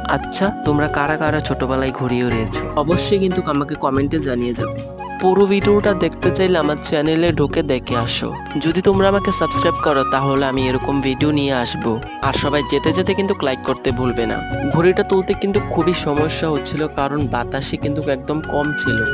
আচ্ছা, তোমরা কারা কারা ছোটবেলায় ঘুড়ি উড়িয়েছো অবশ্যই কিন্তু আমাকে কমেন্টে জানিয়ে যাবে। পুরো ভিডিওটা দেখতে চাইলে আমার চ্যানেলে ঢুকে দেখে আসো। যদি তোমরা আমাকে সাবস্ক্রাইব করো তাহলে আমি এরকম ভিডিও নিয়ে আসবো। আর সবাই যেতে যেতে কিন্তু লাইক করতে ভুলবে না। ঘড়িটা তুলতে কিন্তু খুবই সমস্যা হচ্ছিল, কারণ বাতাসে কিন্তু একদম কম ছিল।